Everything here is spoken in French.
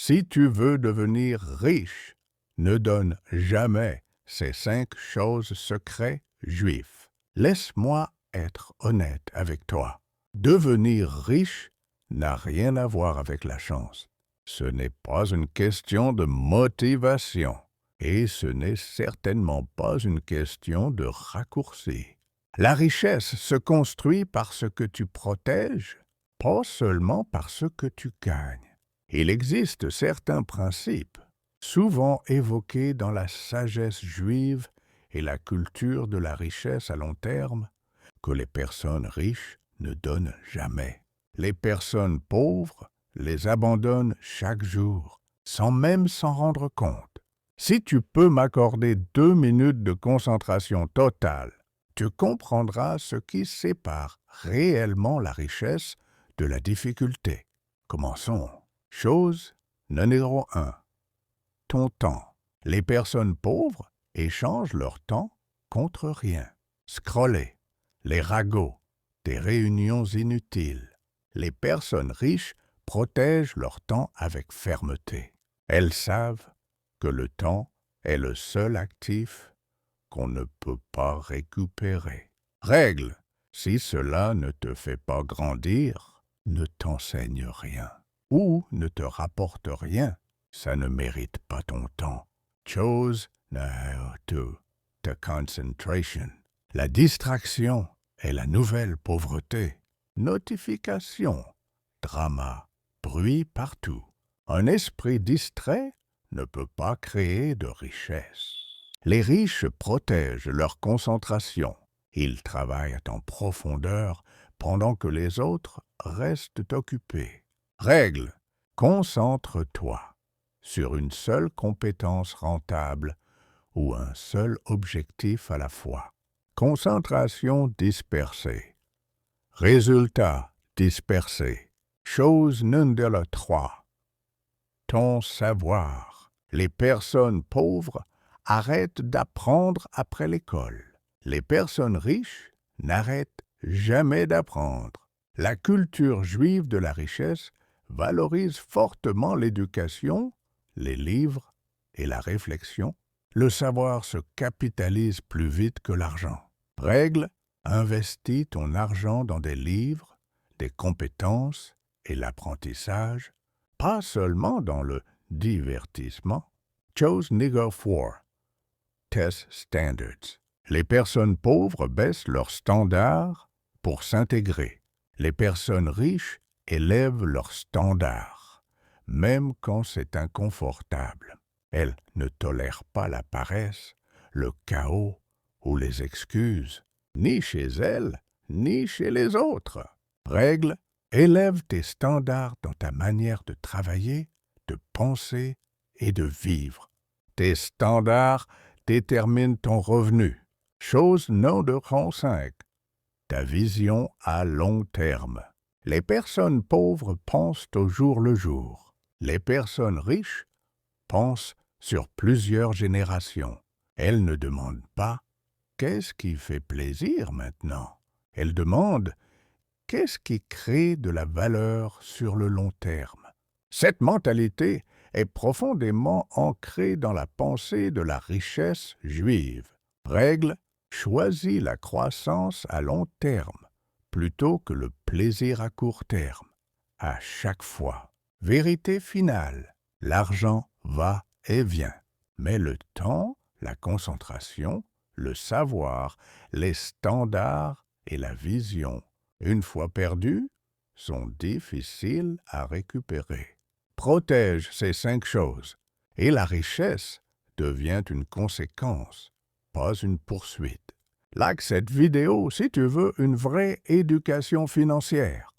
Si tu veux devenir riche, ne donne jamais ces 5 choses secrets juifs. Laisse-moi être honnête avec toi. Devenir riche n'a rien à voir avec la chance. Ce n'est pas une question de motivation et ce n'est certainement pas une question de raccourci. La richesse se construit par ce que tu protèges, pas seulement par ce que tu gagnes. Il existe certains principes, souvent évoqués dans la sagesse juive et la culture de la richesse à long terme, que les personnes riches ne donnent jamais. Les personnes pauvres les abandonnent chaque jour, sans même s'en rendre compte. Si tu peux m'accorder 2 minutes de concentration totale, tu comprendras ce qui sépare réellement la richesse de la difficulté. Commençons. Chose numéro 1. Ton temps. Les personnes pauvres échangent leur temps contre rien. Scroller, les ragots, des réunions inutiles. Les personnes riches protègent leur temps avec fermeté. Elles savent que le temps est le seul actif qu'on ne peut pas récupérer. Règle, si cela ne te fait pas grandir, ne t'enseigne rien ou ne te rapporte rien, ça ne mérite pas ton temps. Chose numéro 2. The concentration. La distraction est la nouvelle pauvreté. Notifications, drama, bruit partout. Un esprit distrait ne peut pas créer de richesse. Les riches protègent leur concentration. Ils travaillent en profondeur pendant que les autres restent occupés. Règle, concentre-toi sur une seule compétence rentable ou un seul objectif à la fois. Concentration dispersée. Résultat dispersé. Chose numéro 3. Ton savoir. Les personnes pauvres arrêtent d'apprendre après l'école. Les personnes riches n'arrêtent jamais d'apprendre. La culture juive de la richesse valorise fortement l'éducation, les livres et la réflexion. Le savoir se capitalise plus vite que l'argent. Règle, investis ton argent dans des livres, des compétences et l'apprentissage, pas seulement dans le divertissement. Chose numéro 4. Test standards. Les personnes pauvres baissent leurs standards pour s'intégrer. Les personnes riches élèvent leurs standards, même quand c'est inconfortable. Elles ne tolèrent pas la paresse, le chaos ou les excuses, ni chez elles, ni chez les autres. Règle, élève tes standards dans ta manière de travailler, de penser et de vivre. Tes standards déterminent ton revenu. Chose numéro 5. Ta vision à long terme. Les personnes pauvres pensent au jour le jour. Les personnes riches pensent sur plusieurs générations. Elles ne demandent pas « qu'est-ce qui fait plaisir maintenant ?» Elles demandent « qu'est-ce qui crée de la valeur sur le long terme ?» Cette mentalité est profondément ancrée dans la pensée de la richesse juive. Règle, choisis la croissance à long terme plutôt que le plaisir à court terme. À chaque fois. Vérité finale, l'argent va et vient, mais le temps, la concentration, le savoir, les standards et la vision, une fois perdus, sont difficiles à récupérer. Protège ces 5 choses et la richesse devient une conséquence, pas une poursuite. Like cette vidéo si tu veux une vraie éducation financière.